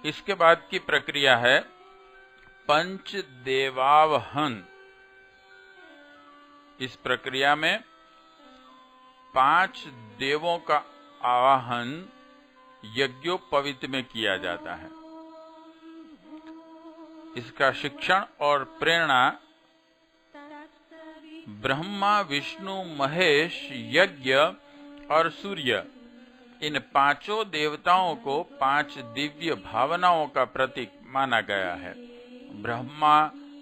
इसके बाद की प्रक्रिया है पंच देवावहन। इस प्रक्रिया में 5 देवों का आवाहन यज्ञोपवीत में किया जाता है। इसका शिक्षण और प्रेरणा ब्रह्मा, विष्णु, महेश, यज्ञ और सूर्य, इन 5 देवताओं को 5 दिव्य भावनाओं का प्रतीक माना गया है। ब्रह्मा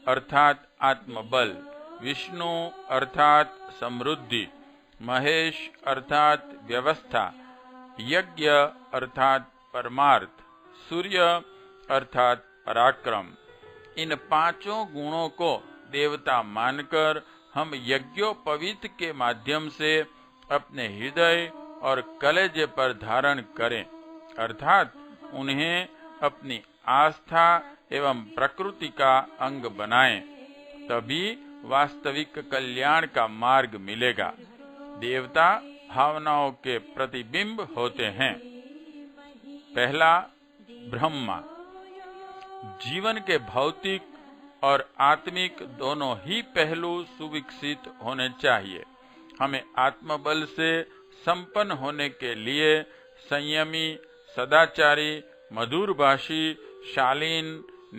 अर्थात आत्मबल, विष्णु अर्थात समृद्धि, महेश अर्थात व्यवस्था, यज्ञ अर्थात परमार्थ, सूर्य अर्थात पराक्रम। इन 5 गुणों को देवता मानकर हम यज्ञोपवीत के माध्यम से अपने हृदय और कलेजे पर धारण करें, अर्थात उन्हें अपनी आस्था एवं प्रकृति का अंग बनाएं, तभी वास्तविक कल्याण का मार्ग मिलेगा। देवता भावनाओं के प्रतिबिंब होते हैं। पहला, ब्रह्मा। जीवन के भौतिक और आत्मिक दोनों ही पहलू सुविकसित होने चाहिए। हमें आत्मबल से संपन्न होने के लिए संयमी, सदाचारी, मधुरभाषी, शालीन,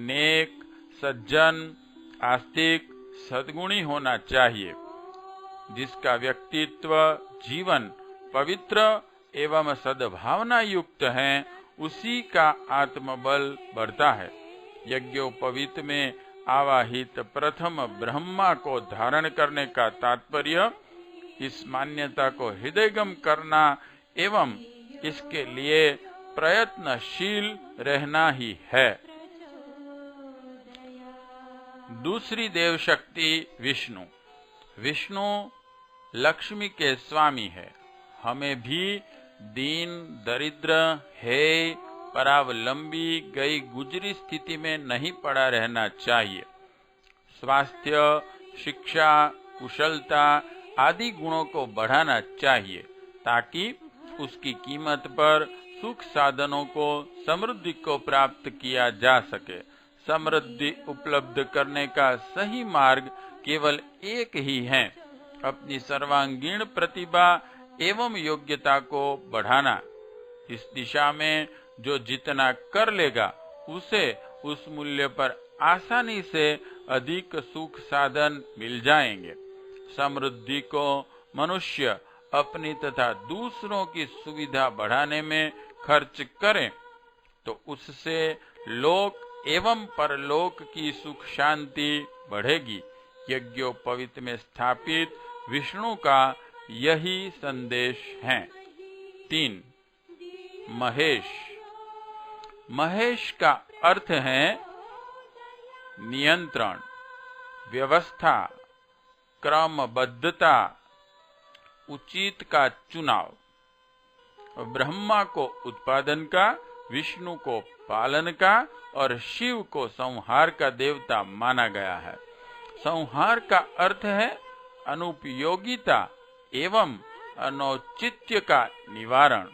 नेक, सज्जन, आस्तिक, सद्गुणी होना चाहिए। जिसका व्यक्तित्व, जीवन पवित्र एवं सद्भावना युक्त है, उसी का आत्मबल बढ़ता है। यज्ञोपवीत में आवाहित प्रथम ब्रह्मा को धारण करने का तात्पर्य इस मान्यता को हृदयगम करना एवं इसके लिए प्रयत्नशील रहना ही है। दूसरी देव शक्ति विष्णु। विष्णु लक्ष्मी के स्वामी है। हमें भी दीन, दरिद्र, हेय, परावलंबी, गई गुजरी स्थिति में नहीं पड़ा रहना चाहिए। स्वास्थ्य, शिक्षा, कुशलता आदि गुणों को बढ़ाना चाहिए ताकि उसकी कीमत पर सुख साधनों को, समृद्धि को प्राप्त किया जा सके। समृद्धि उपलब्ध करने का सही मार्ग केवल एक ही है, अपनी सर्वांगीण प्रतिभा एवं योग्यता को बढ़ाना। इस दिशा में जो जितना कर लेगा उसे उस मूल्य पर आसानी से अधिक सुख साधन मिल जाएंगे। समृद्धि को मनुष्य अपनी तथा दूसरों की सुविधा बढ़ाने में खर्च करे तो उससे लोक एवं परलोक की सुख शांति बढ़ेगी। यज्ञोपवीत में स्थापित विष्णु का यही संदेश है। 3, महेश। महेश का अर्थ है नियंत्रण, व्यवस्था, क्रमबद्धता, उचित का चुनाव। ब्रह्मा को उत्पादन का, विष्णु को पालन का और शिव को संहार का देवता माना गया है। संहार का अर्थ है अनुपयोगिता एवं अनौचित्य का निवारण।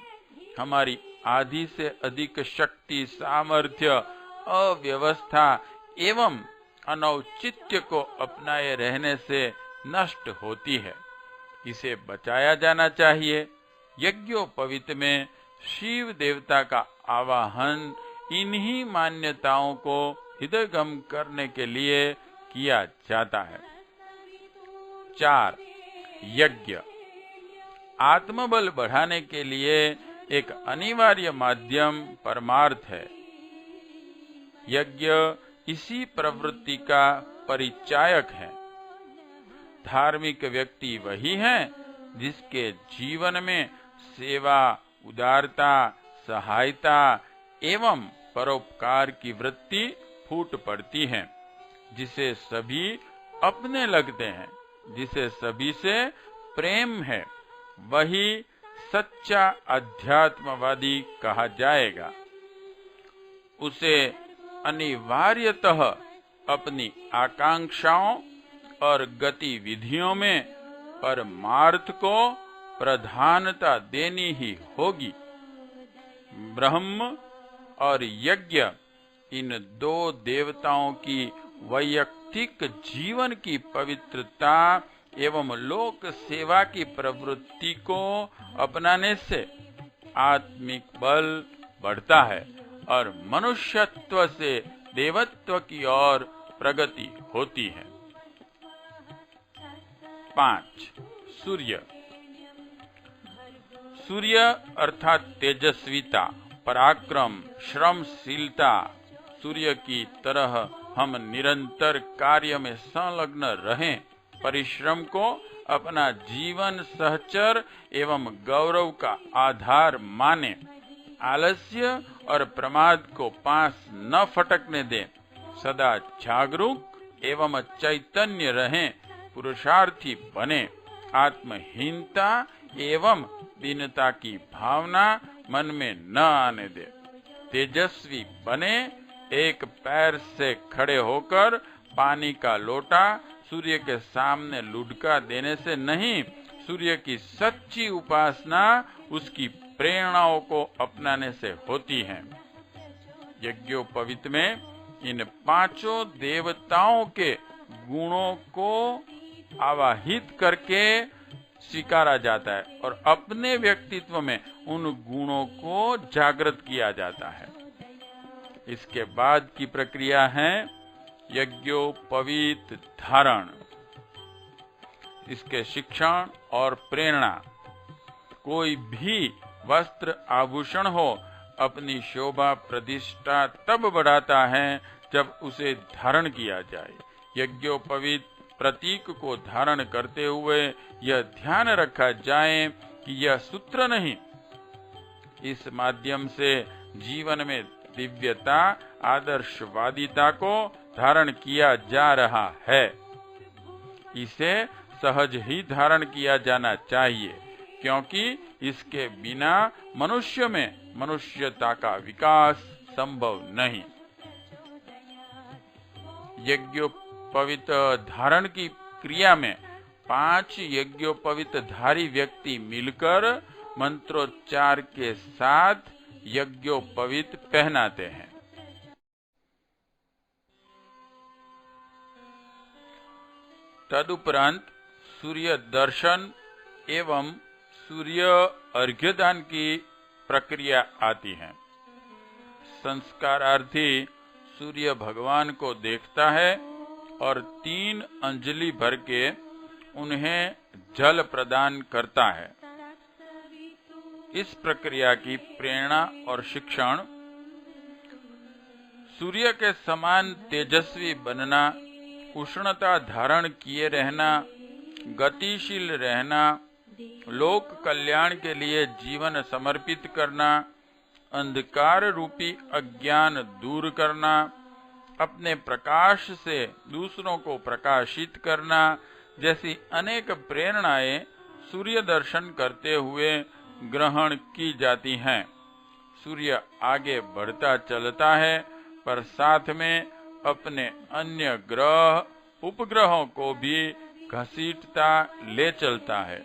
हमारी आधी से अधिक शक्ति, सामर्थ्य, अव्यवस्था एवं अनौचित्य को अपनाए रहने से नष्ट होती है। इसे बचाया जाना चाहिए। यज्ञोपवीत में शिव देवता का आवाहन इन्हीं मान्यताओं को हृदयगम करने के लिए किया जाता है। 4, यज्ञ। आत्मबल बढ़ाने के लिए एक अनिवार्य माध्यम परमार्थ है। यज्ञ इसी प्रवृत्ति का परिचायक है। धार्मिक व्यक्ति वही है जिसके जीवन में सेवा, उदारता, सहायता एवं परोपकार की वृत्ति फूट पड़ती है, जिसे सभी अपने लगते हैं, जिसे सभी से प्रेम है, वही सच्चा अध्यात्मवादी कहा जाएगा। उसे अनिवार्यतः अपनी आकांक्षाओं और गतिविधियों में परमार्थ को प्रधानता देनी ही होगी। ब्रह्म और यज्ञ इन दो देवताओं की वैयक्तिक जीवन की पवित्रता एवं लोक सेवा की प्रवृत्ति को अपनाने से आत्मिक बल बढ़ता है और मनुष्यत्व से देवत्व की ओर प्रगति होती है। 5. सूर्य। सूर्य अर्थात तेजस्विता, पराक्रम, श्रमशीलता। सूर्य की तरह हम निरंतर कार्य में संलग्न रहें, परिश्रम को अपना जीवन सहचर एवं गौरव का आधार माने, आलस्य और प्रमाद को पास न फटकने दें, सदा जागरूक एवं चैतन्य रहें, पुरुषार्थी बने, आत्महीनता एवं दीनता की भावना मन में न आने दे, तेजस्वी बने, एक पैर से खड़े होकर पानी का लोटा सूर्य के सामने लुढ़का देने से नहीं, सूर्य की सच्ची उपासना उसकी प्रेरणाओं को अपनाने से होती है। यज्ञोपवीत में इन 5 देवताओं के गुणों को आवाहित करके स्वीकारा जाता है और अपने व्यक्तित्व में उन गुणों को जागृत किया जाता है। इसके बाद की प्रक्रिया है यज्ञोपवीत धारण। इसके शिक्षण और प्रेरणा। कोई भी वस्त्र आभूषण हो अपनी शोभा प्रतिष्ठा तब बढ़ाता है जब उसे धारण किया जाए। यज्ञोपवीत प्रतीक को धारण करते हुए यह ध्यान रखा जाए कि यह सूत्र नहीं, इस माध्यम से जीवन में दिव्यता, आदर्शवादिता को धारण किया जा रहा है। इसे सहज ही धारण किया जाना चाहिए, क्योंकि इसके बिना मनुष्य में मनुष्यता का विकास संभव नहीं। यज्ञोपवीत धारण की क्रिया में 5 यज्ञोपवीत धारी व्यक्ति मिलकर मंत्रोच्चार के साथ यज्ञोपवीत पहनाते हैं। तदुपरांत सूर्य दर्शन एवं सूर्य अर्घ्यदान की प्रक्रिया आती है। संस्कारार्थी सूर्य भगवान को देखता है और 3 अंजलि भर के उन्हें जल प्रदान करता है। इस प्रक्रिया की प्रेरणा और शिक्षण। सूर्य के समान तेजस्वी बनना, उष्णता धारण किए रहना, गतिशील रहना, लोक कल्याण के लिए जीवन समर्पित करना, अंधकार रूपी अज्ञान दूर करना, अपने प्रकाश से दूसरों को प्रकाशित करना जैसी अनेक प्रेरणाएं सूर्य दर्शन करते हुए ग्रहण की जाती हैं। सूर्य आगे बढ़ता चलता है, पर साथ में अपने अन्य ग्रह उपग्रहों को भी घसीटता ले चलता है।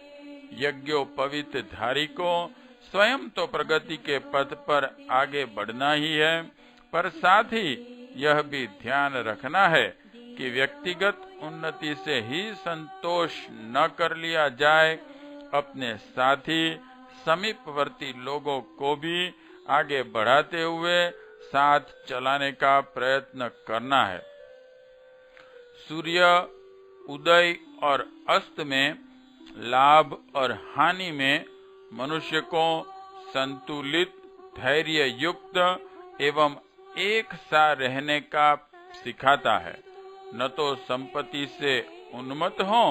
यज्ञोपवीत धारी को स्वयं तो प्रगति के पथ पर आगे बढ़ना ही है, पर साथ ही यह भी ध्यान रखना है कि व्यक्तिगत उन्नति से ही संतोष न कर लिया जाए, अपने साथी समीपवर्ती लोगों को भी आगे बढ़ाते हुए साथ चलाने का प्रयत्न करना है। सूर्य उदय और अस्त में, लाभ और हानि में मनुष्य को संतुलित, धैर्य युक्त एवं एक सा रहने का सिखाता है। न तो संपत्ति से उन्मत्त हो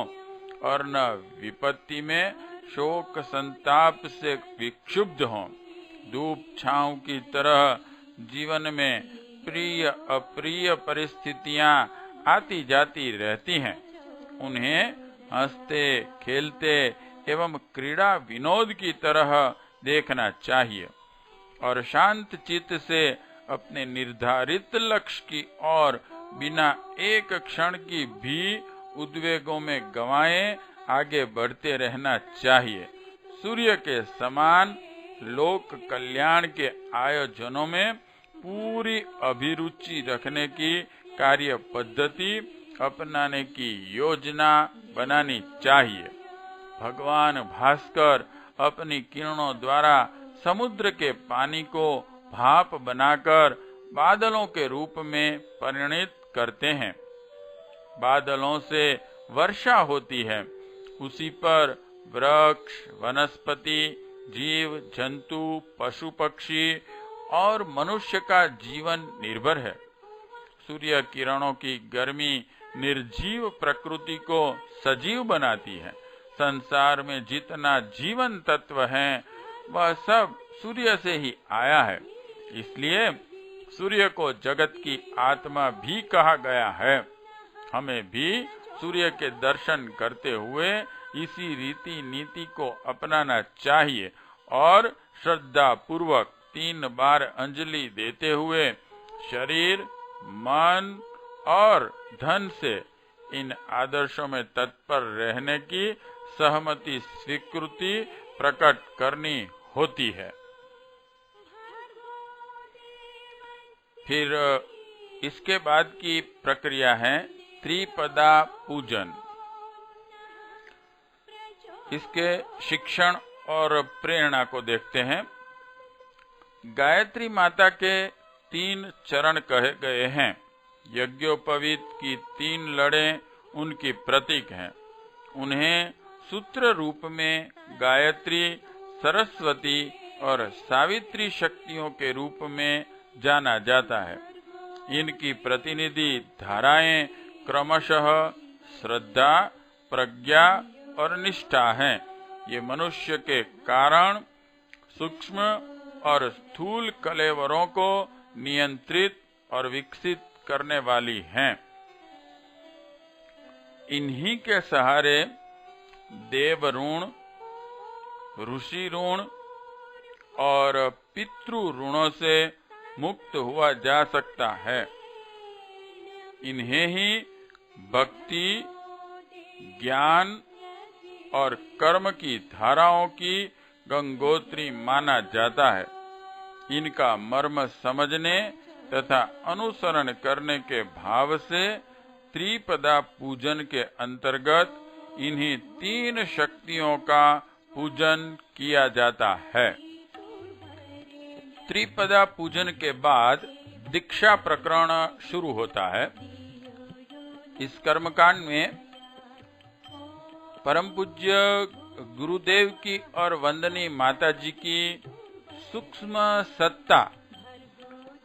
और न विपत्ति में शोक संताप से विक्षुब्ध हो। धूप छांव की तरह जीवन में प्रिय अप्रिय परिस्थितियां आती जाती रहती हैं। उन्हें हंसते खेलते एवं क्रीड़ा विनोद की तरह देखना चाहिए और शांत चित्त से अपने निर्धारित लक्ष्य की ओर बिना एक क्षण की भी उद्वेगों में गंवाए आगे बढ़ते रहना चाहिए। सूर्य के समान लोक कल्याण के आयोजनों में पूरी अभिरुचि रखने की कार्य पद्धति अपनाने की योजना बनानी चाहिए। भगवान भास्कर अपनी किरणों द्वारा समुद्र के पानी को भाप बनाकर बादलों के रूप में परिणित करते हैं। बादलों से वर्षा होती है, उसी पर वृक्ष, वनस्पति, जीव जंतु, पशु पक्षी और मनुष्य का जीवन निर्भर है। सूर्य किरणों की गर्मी निर्जीव प्रकृति को सजीव बनाती है। संसार में जितना जीवन तत्व है वह सब सूर्य से ही आया है। इसलिए सूर्य को जगत की आत्मा भी कहा गया है। हमें भी सूर्य के दर्शन करते हुए इसी रीति नीति को अपनाना चाहिए और श्रद्धा पूर्वक 3 बार अंजलि देते हुए शरीर, मन और धन से इन आदर्शों में तत्पर रहने की सहमति स्वीकृति प्रकट करनी होती है। फिर इसके बाद की प्रक्रिया है त्रिपदा पूजन। इसके शिक्षण और प्रेरणा को देखते हैं। गायत्री माता के 3 चरण कहे गए हैं। यज्ञोपवीत की 3 लड़ें उनकी प्रतीक हैं। उन्हें सूत्र रूप में गायत्री, सरस्वती और सावित्री शक्तियों के रूप में जाना जाता है। इनकी प्रतिनिधि धाराएं क्रमशः श्रद्धा, प्रज्ञा और निष्ठा हैं। ये मनुष्य के कारण, सूक्ष्म और स्थूल कलेवरों को नियंत्रित और विकसित करने वाली हैं। इन्हीं के सहारे देव ऋण, ऋषि ऋण और पितृ ऋणों से मुक्त हुआ जा सकता है। इन्हें ही भक्ति, ज्ञान और कर्म की धाराओं की गंगोत्री माना जाता है। इनका मर्म समझने तथा अनुसरण करने के भाव से त्रिपदा पूजन के अंतर्गत इन्हीं 3 शक्तियों का पूजन किया जाता है। त्रिपदा पूजन के बाद दीक्षा प्रकरण शुरू होता है। इस कर्मकांड में परम पूज्य गुरुदेव की और वंदनीय माता जी की सूक्ष्म सत्ता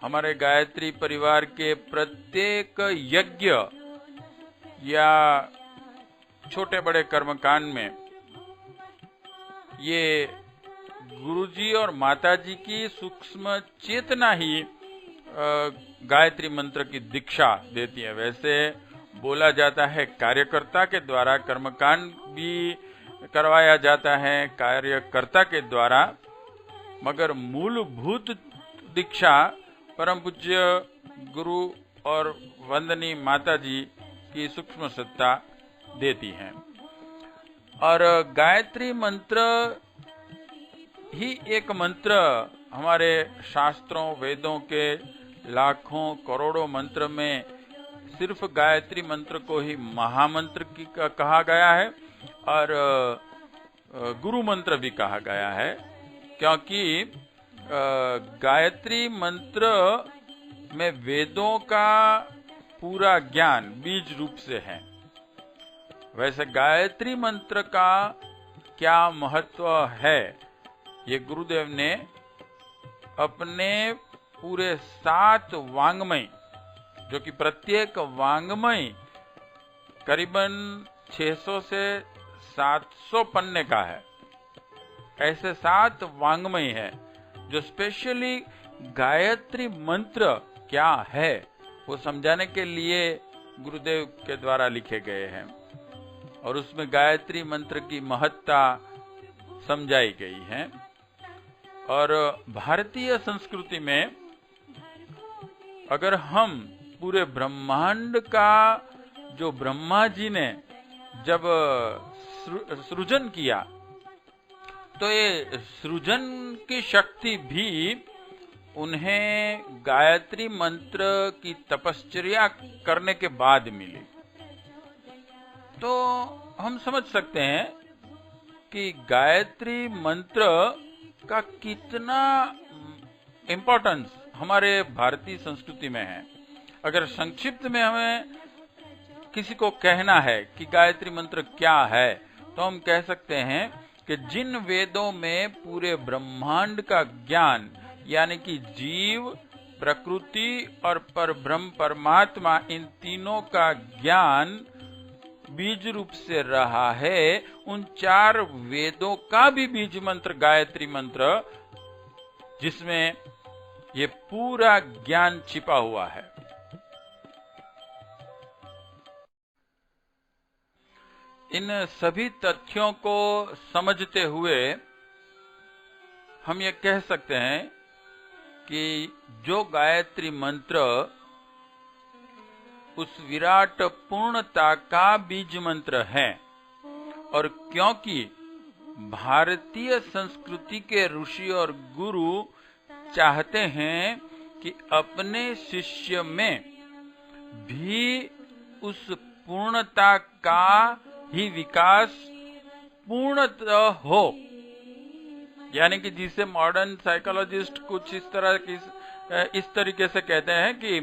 हमारे गायत्री परिवार के प्रत्येक यज्ञ या छोटे बड़े कर्मकांड में ये गुरुजी और माताजी की सूक्ष्म चेतना ही गायत्री मंत्र की दीक्षा देती है। वैसे बोला जाता है कार्यकर्ता के द्वारा कर्मकांड भी करवाया जाता है, कार्यकर्ता के द्वारा, मगर मूलभूत दीक्षा परम पूज्य गुरु और वंदनीय माताजी की सूक्ष्म सत्ता देती हैं। और गायत्री मंत्र ही एक मंत्र हमारे शास्त्रों, वेदों के लाखों करोड़ों मंत्र में सिर्फ गायत्री मंत्र को ही महामंत्र की कहा गया है और गुरु मंत्र भी कहा गया है, क्योंकि गायत्री मंत्र में वेदों का पूरा ज्ञान बीज रूप से है। वैसे गायत्री मंत्र का क्या महत्व है, ये गुरुदेव ने अपने पूरे 7 वाङ्मय, जो कि प्रत्येक वाङ्मय करीबन 600 से 700 पन्ने का है, ऐसे 7 वाङ्मय है जो स्पेशली गायत्री मंत्र क्या है वो समझाने के लिए गुरुदेव के द्वारा लिखे गए हैं और उसमें गायत्री मंत्र की महत्ता समझाई गई है। और भारतीय संस्कृति में अगर हम पूरे ब्रह्मांड का जो ब्रह्मा जी ने जब सृजन किया तो ये सृजन की शक्ति भी उन्हें गायत्री मंत्र की तपश्चर्या करने के बाद मिली। तो हम समझ सकते हैं कि गायत्री मंत्र का कितना इम्पोर्टेंस हमारे भारतीय संस्कृति में है। अगर संक्षिप्त में हमें किसी को कहना है कि गायत्री मंत्र क्या है, तो हम कह सकते हैं कि जिन वेदों में पूरे ब्रह्मांड का ज्ञान यानी कि जीव, प्रकृति और परब्रह्म परमात्मा, इन तीनों का ज्ञान बीज रूप से रहा है, उन 4 वेदों का भी बीज मंत्र गायत्री मंत्र, जिसमें ये पूरा ज्ञान छिपा हुआ है। इन सभी तथ्यों को समझते हुए हम ये कह सकते हैं कि जो गायत्री मंत्र उस विराट पूर्णता का बीज मंत्र है, और क्योंकि भारतीय संस्कृति के ऋषि और गुरु चाहते हैं कि अपने शिष्य में भी उस पूर्णता का ही विकास पूर्णतः हो, यानी कि जिसे मॉडर्न साइकोलॉजिस्ट कुछ इस तरीके से कहते हैं कि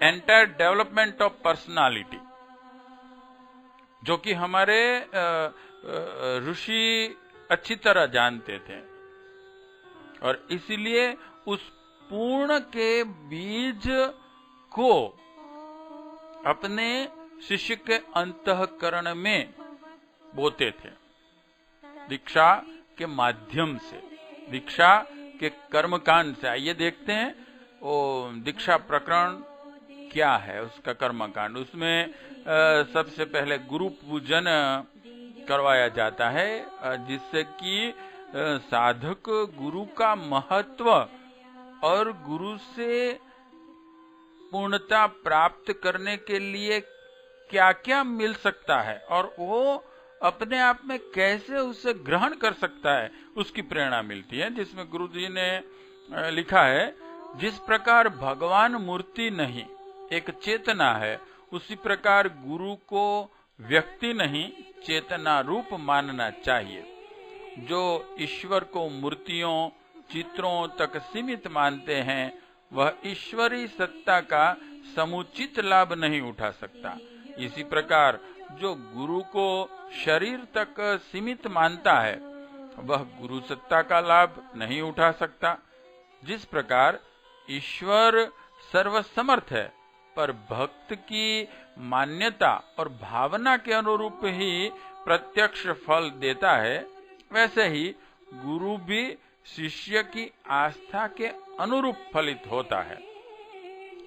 एंटायर डेवलपमेंट ऑफ पर्सनालिटी, जो कि हमारे ऋषि अच्छी तरह जानते थे, और इसीलिए उस पूर्ण के बीज को अपने शिष्य के अंतःकरण में बोते थे, दीक्षा के माध्यम से, दीक्षा के कर्मकांड से। आइए देखते हैं वो दीक्षा प्रकरण क्या है, उसका कर्मकांड। उसमें सबसे पहले गुरु पूजन करवाया जाता है, जिससे कि साधक गुरु का महत्व और गुरु से पूर्णता प्राप्त करने के लिए क्या क्या मिल सकता है और वो अपने आप में कैसे उसे ग्रहण कर सकता है, उसकी प्रेरणा मिलती है। जिसमें गुरु जी ने लिखा है, जिस प्रकार भगवान मूर्ति नहीं एक चेतना है, उसी प्रकार गुरु को व्यक्ति नहीं चेतना रूप मानना चाहिए। जो ईश्वर को मूर्तियों चित्रों तक सीमित मानते हैं, वह ईश्वरी सत्ता का समुचित लाभ नहीं उठा सकता। इसी प्रकार जो गुरु को शरीर तक सीमित मानता है, वह गुरु सत्ता का लाभ नहीं उठा सकता। जिस प्रकार ईश्वर सर्वसमर्थ है, पर भक्त की मान्यता और भावना के अनुरूप ही प्रत्यक्ष फल देता है, वैसे ही गुरु भी शिष्य की आस्था के अनुरूप फलित होता है।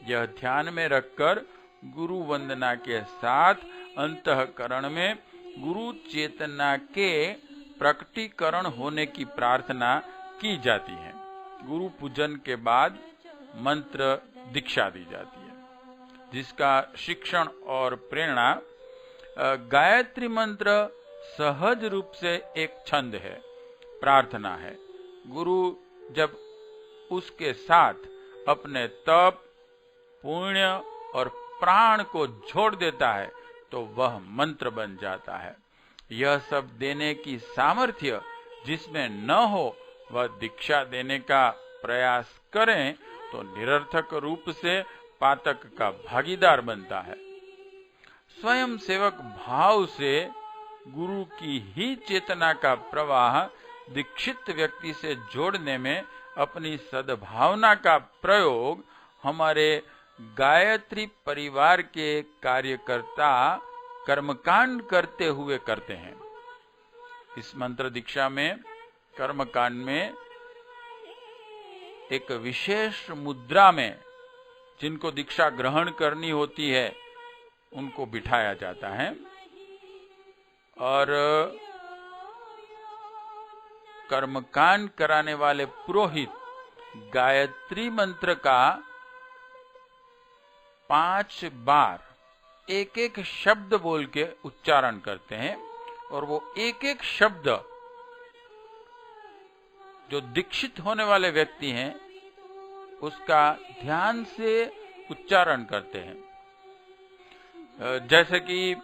यह ध्यान में रखकर गुरु वंदना के साथ अंतःकरण में गुरु चेतना के प्रकटीकरण होने की प्रार्थना की जाती है। गुरु पूजन के बाद मंत्र दीक्षा दी जाती है, जिसका शिक्षण और प्रेरणा गायत्री मंत्र सहज रूप से एक छंद है, प्रार्थना है। गुरु जब उसके साथ अपने तप, पुण्य और प्राण को जोड़ देता है, तो वह मंत्र बन जाता है। यह सब देने की सामर्थ्य जिसमें न हो, वह दीक्षा देने का प्रयास करें तो निरर्थक रूप से पातक का भागीदार बनता है। स्वयं सेवक भाव से गुरु की ही चेतना का प्रवाह दीक्षित व्यक्ति से जोड़ने में अपनी सद्भावना का प्रयोग हमारे गायत्री परिवार के कार्यकर्ता कर्मकांड करते हुए करते हैं। इस मंत्र दीक्षा में कर्मकांड में एक विशेष मुद्रा में जिनको दीक्षा ग्रहण करनी होती है, उनको बिठाया जाता है और कर्मकांड कराने वाले पुरोहित गायत्री मंत्र का 5 बार एक एक शब्द बोल के उच्चारण करते हैं, और वो एक एक शब्द जो दीक्षित होने वाले व्यक्ति हैं उसका ध्यान से उच्चारण करते हैं। जैसे कि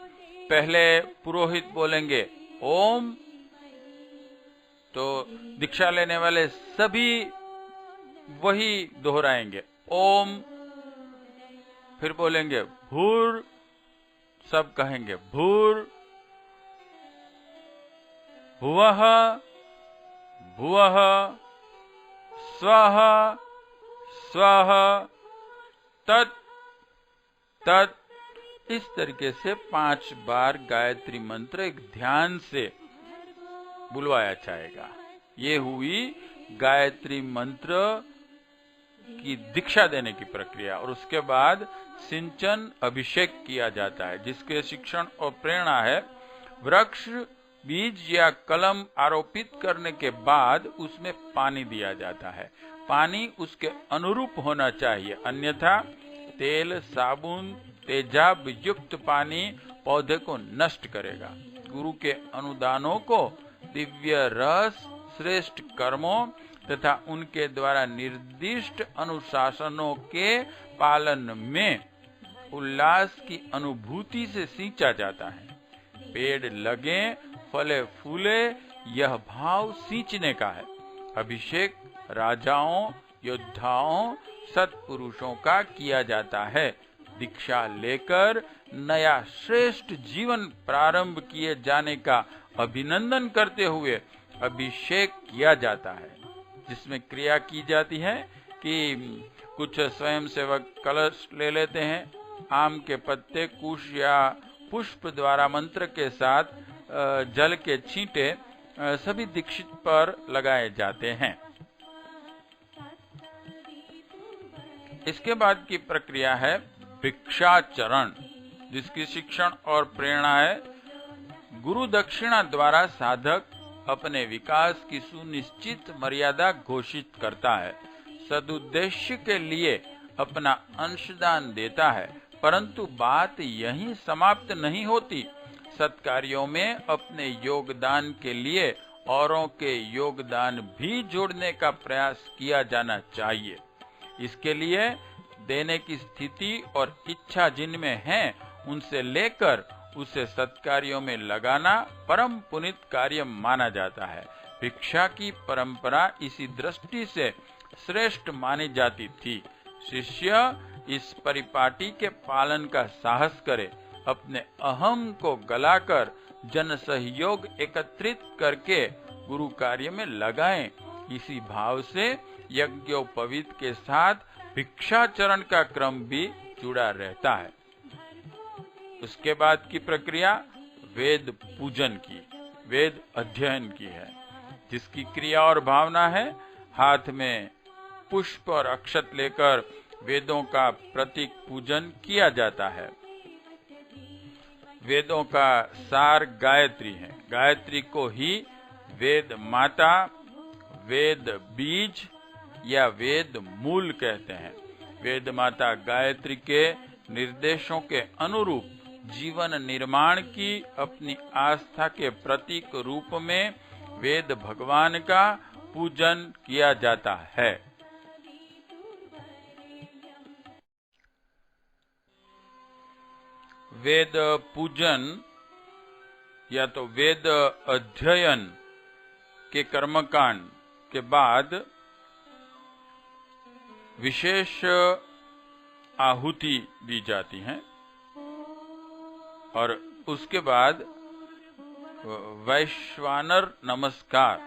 पहले पुरोहित बोलेंगे ओम, तो दीक्षा लेने वाले सभी वही दोहराएंगे ओम। फिर बोलेंगे भूर, सब कहेंगे भूर, भुवः, भुवः, स्वः, स्वः, तत्, तत्। इस तरीके से 5 बार गायत्री मंत्र एक ध्यान से बुलवाया जाएगा। ये हुई गायत्री मंत्र की दीक्षा देने की प्रक्रिया। और उसके बाद सिंचन अभिषेक किया जाता है, जिसके शिक्षण और प्रेरणा है वृक्ष बीज या कलम आरोपित करने के बाद उसमें पानी दिया जाता है। पानी उसके अनुरूप होना चाहिए, अन्यथा तेल, साबुन, तेजाब युक्त पानी पौधे को नष्ट करेगा। गुरु के अनुदानों को दिव्य रस, श्रेष्ठ कर्मों तथा उनके द्वारा निर्दिष्ट अनुशासनों के पालन में उल्लास की अनुभूति से सींचा जाता है। पेड़ लगे, फले फूले, यह भाव सींचने का है। अभिषेक राजाओं, योद्धाओं, सत्पुरुषों का किया जाता है। दीक्षा लेकर नया श्रेष्ठ जीवन प्रारंभ किए जाने का अभिनंदन करते हुए अभिषेक किया जाता है, जिसमें क्रिया की जाती है कि कुछ स्वयंसेवक कलश ले लेते हैं, आम के पत्ते, कुश या पुष्प द्वारा मंत्र के साथ जल के छींटे सभी दीक्षित पर लगाए जाते हैं। इसके बाद की प्रक्रिया है भिक्षाचरण, जिसकी शिक्षण और प्रेरणा है गुरु दक्षिणा द्वारा साधक अपने विकास की सुनिश्चित मर्यादा घोषित करता है, सदुद्देश्य के लिए अपना अंशदान देता है। परंतु बात यहीं समाप्त नहीं होती। सत्कार्यों में अपने योगदान के लिए औरों के योगदान भी जोड़ने का प्रयास किया जाना चाहिए। इसके लिए देने की स्थिति और इच्छा जिनमें है, उनसे लेकर उसे सत्कार्यों में लगाना परम पुनीत कार्य माना जाता है। भिक्षा की परंपरा इसी दृष्टि से श्रेष्ठ मानी जाती थी। शिष्य इस परिपाटी के पालन का साहस करे, अपने अहम को गलाकर जन सहयोग एकत्रित करके गुरु कार्य में लगाएं। इसी भाव से यज्ञोपवीत के साथ भिक्षाचरण का क्रम भी जुड़ा रहता है। उसके बाद की प्रक्रिया वेद पूजन की, वेद अध्ययन की है, जिसकी क्रिया और भावना है हाथ में पुष्प और अक्षत लेकर वेदों का प्रतीक पूजन किया जाता है। वेदों का सार गायत्री है। गायत्री को ही वेद माता, वेद बीज या वेद मूल कहते हैं। वेद माता गायत्री के निर्देशों के अनुरूप जीवन निर्माण की अपनी आस्था के प्रतीक रूप में वेद भगवान का पूजन किया जाता है। वेद पूजन या तो वेद अध्ययन के कर्मकांड के बाद विशेष आहुति दी जाती है और उसके बाद वैश्वानर नमस्कार,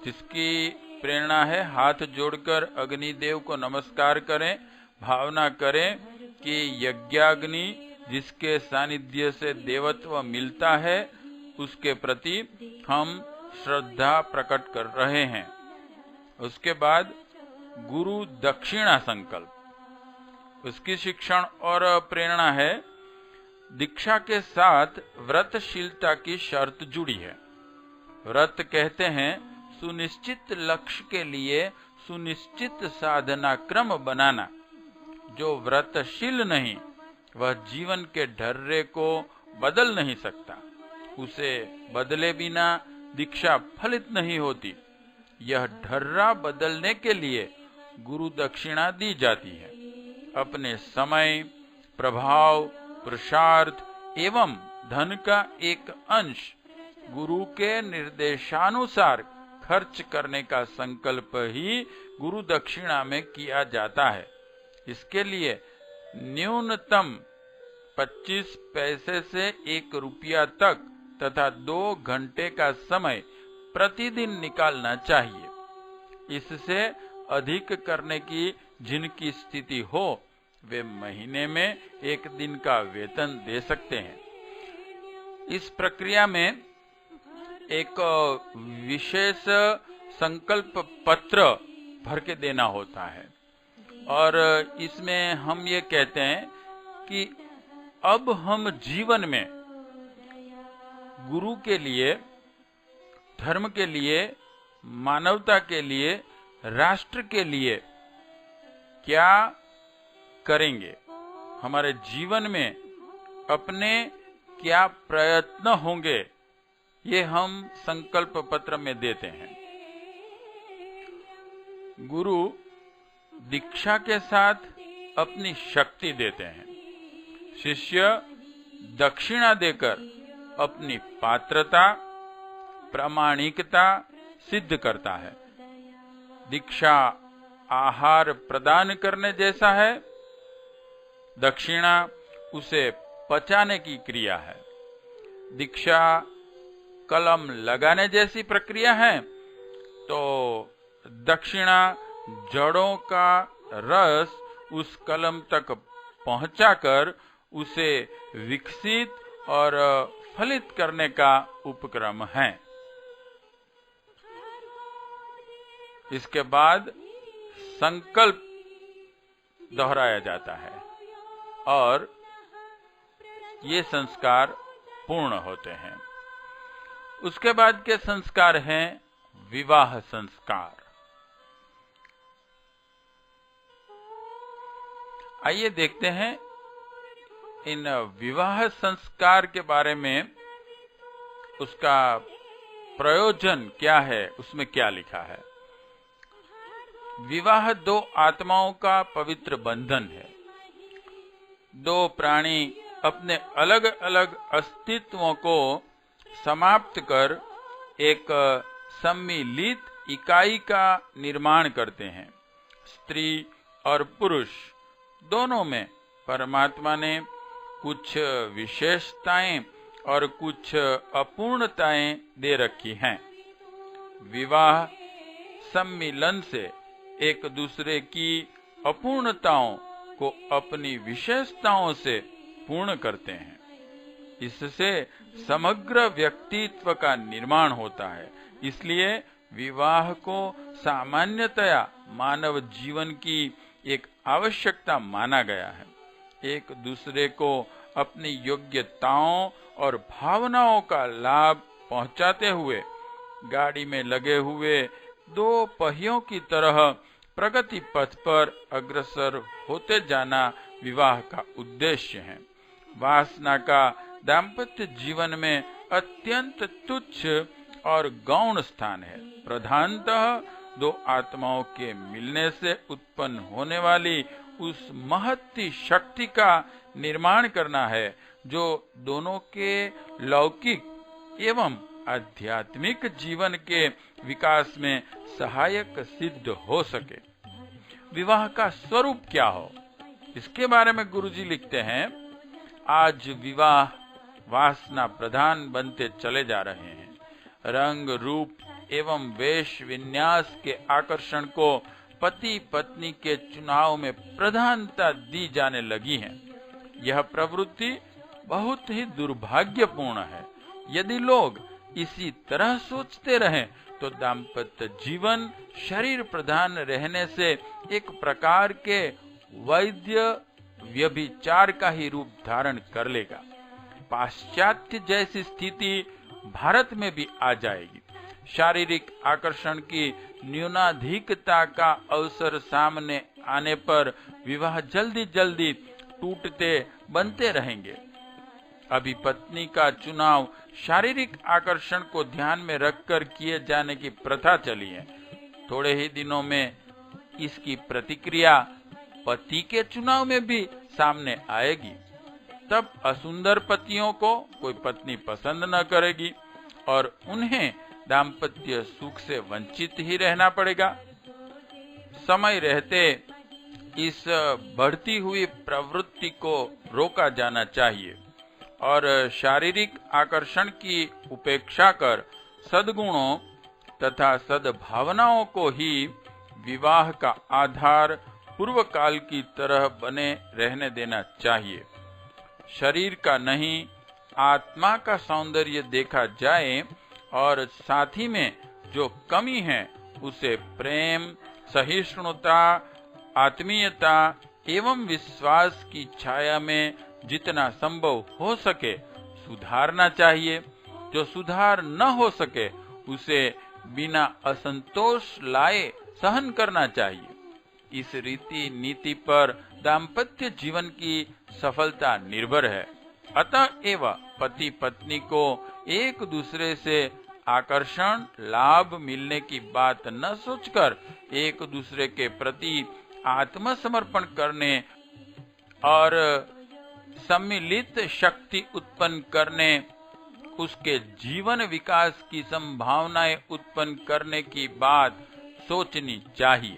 जिसकी प्रेरणा है हाथ जोड़कर अग्निदेव को नमस्कार करें, भावना करें कि यज्ञाग्नि जिसके सानिध्य से देवत्व मिलता है उसके प्रति हम श्रद्धा प्रकट कर रहे हैं। उसके बाद गुरु दक्षिणा संकल्प, उसकी शिक्षण और प्रेरणा है दीक्षा के साथ व्रतशीलता की शर्त जुड़ी है। व्रत कहते हैं सुनिश्चित लक्ष्य के लिए सुनिश्चित साधना क्रम बनाना। जो व्रतशील नहीं वह जीवन के ढर्रे को बदल नहीं सकता, उसे बदले बिना दीक्षा फलित नहीं होती। यह ढर्रा बदलने के लिए गुरु दक्षिणा दी जाती है। अपने समय, प्रभाव, पुरुषार्थ एवं धन का एक अंश गुरु के निर्देशानुसार खर्च करने का संकल्प ही गुरु दक्षिणा में किया जाता है। इसके लिए न्यूनतम 25 पैसे से 1 रुपया तक तथा 2 घंटे का समय प्रतिदिन निकालना चाहिए। इससे अधिक करने की जिनकी स्थिति हो वे महीने में 1 दिन का वेतन दे सकते हैं। इस प्रक्रिया में एक विशेष संकल्प पत्र भर के देना होता है और इसमें हम ये कहते हैं कि अब हम जीवन में गुरु के लिए, धर्म के लिए, मानवता के लिए, राष्ट्र के लिए क्या करेंगे, हमारे जीवन में अपने क्या प्रयत्न होंगे, ये हम संकल्प पत्र में देते हैं। गुरु दीक्षा के साथ अपनी शक्ति देते हैं। शिष्य दक्षिणा देकर अपनी पात्रता, प्रामाणिकता सिद्ध करता है। दीक्षा आहार प्रदान करने जैसा है, दक्षिणा उसे पचाने की क्रिया है। दीक्षा कलम लगाने जैसी प्रक्रिया है तो दक्षिणा जड़ों का रस उस कलम तक पहुंचाकर उसे विकसित और फलित करने का उपक्रम है। इसके बाद संकल्प दोहराया जाता है और ये संस्कार पूर्ण होते हैं। उसके बाद के संस्कार हैं विवाह संस्कार। आइए देखते हैं इन विवाह संस्कार के बारे में, उसका प्रयोजन क्या है, उसमें क्या लिखा है। विवाह 2 आत्माओं का पवित्र बंधन है। 2 प्राणी अपने अलग अलग अस्तित्वों को समाप्त कर एक सम्मिलित इकाई का निर्माण करते हैं। स्त्री और पुरुष दोनों में परमात्मा ने कुछ विशेषताएं और कुछ अपूर्णताएं दे रखी हैं। विवाह सम्मिलन से एक दूसरे की अपूर्णताओं को अपनी विशेषताओं से पूर्ण करते हैं। इससे समग्र व्यक्तित्व का निर्माण होता है। इसलिए विवाह को सामान्यतया मानव जीवन की एक आवश्यकता माना गया है। एक दूसरे को अपनी योग्यताओं और भावनाओं का लाभ पहुंचाते हुए गाड़ी में लगे हुए 2 पहियों की तरह प्रगति पथ पर अग्रसर होते जाना विवाह का उद्देश्य है। वासना का दाम्पत्य जीवन में अत्यंत तुच्छ और गौण स्थान है। प्रधानतः 2 आत्माओं के मिलने से उत्पन्न होने वाली उस महत्ती शक्ति का निर्माण करना है जो दोनों के लौकिक एवं आध्यात्मिक जीवन के विकास में सहायक सिद्ध हो सके। विवाह का स्वरूप क्या हो, इसके बारे में गुरुजी लिखते हैं, आज विवाह वासना प्रधान बनते चले जा रहे हैं। रंग, रूप एवं वेश विन्यास के आकर्षण को पति पत्नी के चुनाव में प्रधानता दी जाने लगी है। यह प्रवृत्ति बहुत ही दुर्भाग्यपूर्ण है। यदि लोग इसी तरह सोचते रहें तो दाम्पत्य जीवन शरीर प्रधान रहने से एक प्रकार के वैध व्यभिचार का ही रूप धारण कर लेगा। पाश्चात्य जैसी स्थिति भारत में भी आ जाएगी। शारीरिक आकर्षण की न्यूनाधिकता का अवसर सामने आने पर विवाह जल्दी जल्दी टूटते बनते रहेंगे। अभी पत्नी का चुनाव शारीरिक आकर्षण को ध्यान में रखकर किए जाने की प्रथा चली है। थोड़े ही दिनों में इसकी प्रतिक्रिया पति के चुनाव में भी सामने आएगी। तब असुंदर पतियों को कोई पत्नी पसंद न करेगी और उन्हें दाम्पत्य सुख से वंचित ही रहना पड़ेगा। समय रहते इस बढ़ती हुई प्रवृत्ति को रोका जाना चाहिए और शारीरिक आकर्षण की उपेक्षा कर सद्गुणों तथा सद्भावनाओं को ही विवाह का आधार पूर्व काल की तरह बने रहने देना चाहिए। शरीर का नहीं, आत्मा का सौंदर्य देखा जाए और साथी में जो कमी है उसे प्रेम, सहिष्णुता, आत्मीयता एवं विश्वास की छाया में जितना संभव हो सके सुधारना चाहिए। जो सुधार न हो सके उसे बिना असंतोष लाए सहन करना चाहिए। इस रीति नीति पर दाम्पत्य जीवन की सफलता निर्भर है। अतः एवं पति पत्नी को एक दूसरे से आकर्षण लाभ मिलने की बात न सोचकर एक दूसरे के प्रति आत्मसमर्पण करने और सम्मिलित शक्ति उत्पन्न करने, उसके जीवन विकास की संभावनाएं उत्पन्न करने की बात सोचनी चाहिए।